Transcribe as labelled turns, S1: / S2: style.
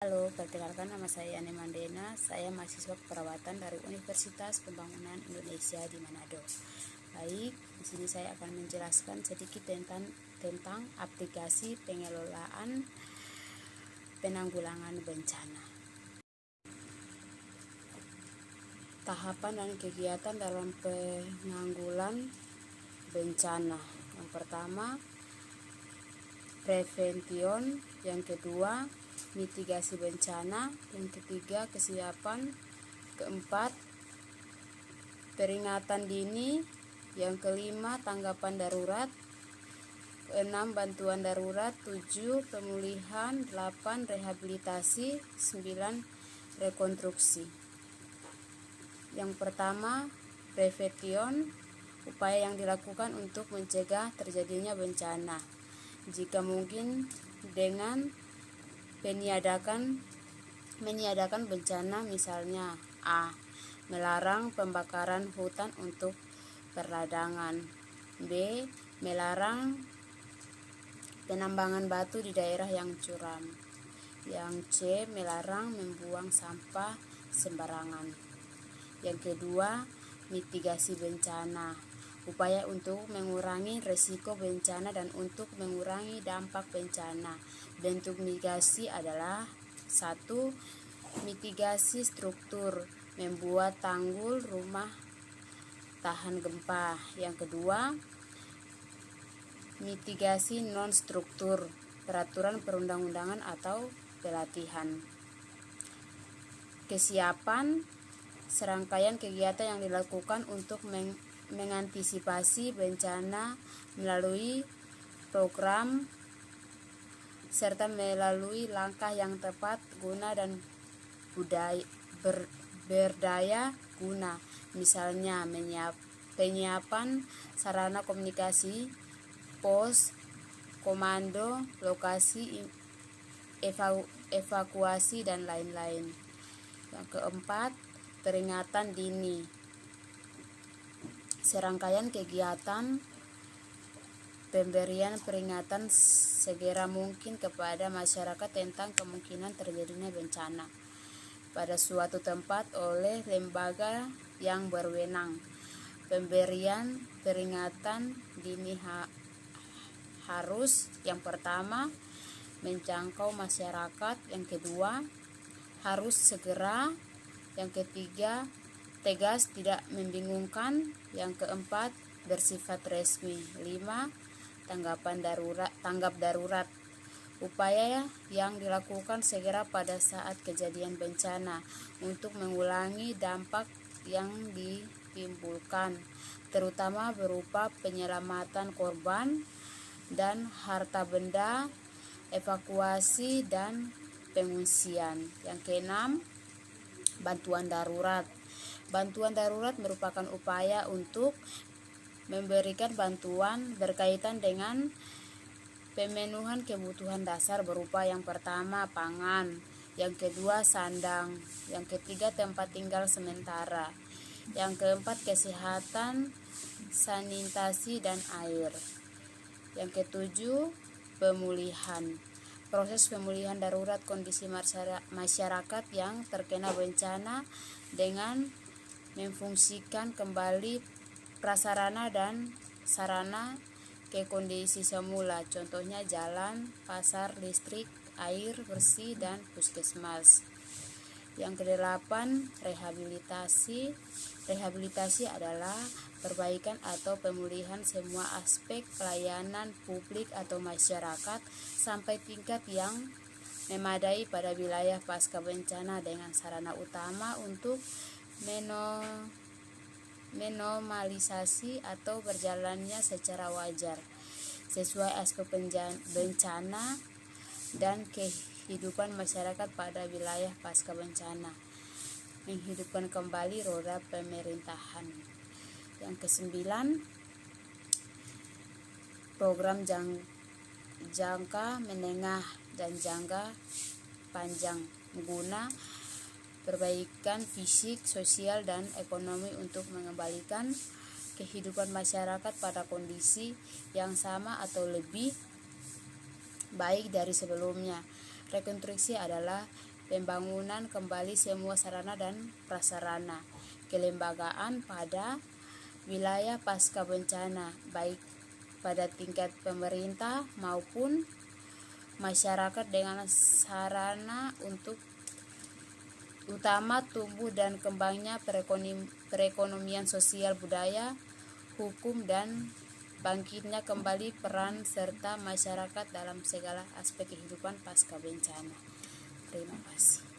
S1: Halo, perkenalkan nama saya Yani Mandena. Saya mahasiswa keperawatan dari Universitas Pembangunan Indonesia di Manado. Baik, di sini saya akan menjelaskan sedikit tentang aplikasi pengelolaan penanggulangan bencana. Tahapan dan kegiatan dalam penanggulangan bencana. Yang pertama, prevention, yang kedua, mitigasi bencana, yang ketiga, kesiapan, keempat, peringatan dini, yang kelima, tanggapan darurat, keenam, bantuan darurat, 7, pemulihan, 8, rehabilitasi, 9, rekonstruksi. Yang pertama, prevention, upaya yang dilakukan untuk mencegah terjadinya bencana. Jika mungkin dengan meniadakan bencana, misalnya A. Melarang pembakaran hutan untuk perladangan, B. Melarang penambangan batu di daerah yang curam, yang C. Melarang membuang sampah sembarangan. Yang kedua, mitigasi bencana, upaya untuk mengurangi risiko bencana dan untuk mengurangi dampak bencana. Bentuk mitigasi adalah 1. Mitigasi struktur, membuat tanggul rumah tahan gempa. Yang kedua, mitigasi non-struktur, peraturan perundang-undangan atau pelatihan. Kesiapan, serangkaian kegiatan yang dilakukan untuk mengantisipasi bencana melalui program serta melalui langkah yang tepat guna dan berdaya guna, misalnya penyiapan sarana komunikasi, pos, komando, lokasi evakuasi, dan lain-lain. Yang keempat, peringatan dini, serangkaian kegiatan pemberian peringatan segera mungkin kepada masyarakat tentang kemungkinan terjadinya bencana pada suatu tempat oleh lembaga yang berwenang. Pemberian peringatan dini harus, yang pertama, menjangkau masyarakat, yang kedua, harus segera, yang ketiga, tegas, tidak membingungkan, yang keempat, bersifat resmi. 5. Tanggap darurat, upaya yang dilakukan segera pada saat kejadian bencana untuk mengulangi dampak yang ditimbulkan, terutama berupa penyelamatan korban dan harta benda, evakuasi dan pengungsian. Yang keenam, bantuan darurat. Bantuan darurat merupakan upaya untuk memberikan bantuan berkaitan dengan pemenuhan kebutuhan dasar berupa yang pertama pangan, yang kedua sandang, yang ketiga tempat tinggal sementara, yang keempat kesehatan, sanitasi dan air, yang ketujuh pemulihan. Proses pemulihan darurat kondisi masyarakat yang terkena bencana dengan memfungsikan kembali prasarana dan sarana ke kondisi semula, contohnya jalan, pasar, listrik, air bersih, dan puskesmas. Yang kedelapan, rehabilitasi. Rehabilitasi adalah perbaikan atau pemulihan semua aspek pelayanan publik atau masyarakat sampai tingkat yang memadai pada wilayah pasca bencana dengan sarana utama untuk menormalisasi atau berjalannya secara wajar sesuai aspek bencana dan kehidupan masyarakat pada wilayah pasca bencana, menghidupkan kembali roda pemerintahan. Yang kesembilan, program jangka menengah dan jangka panjang guna perbaikan fisik, sosial, dan ekonomi untuk mengembalikan kehidupan masyarakat pada kondisi yang sama atau lebih baik dari sebelumnya. Rekonstruksi adalah pembangunan kembali semua sarana dan prasarana kelembagaan pada wilayah pasca bencana, baik pada tingkat pemerintah maupun masyarakat dengan sarana untuk utama tumbuh dan kembangnya perekonomian sosial budaya, hukum, dan bangkitnya kembali peran serta masyarakat dalam segala aspek kehidupan pasca bencana. Terima kasih.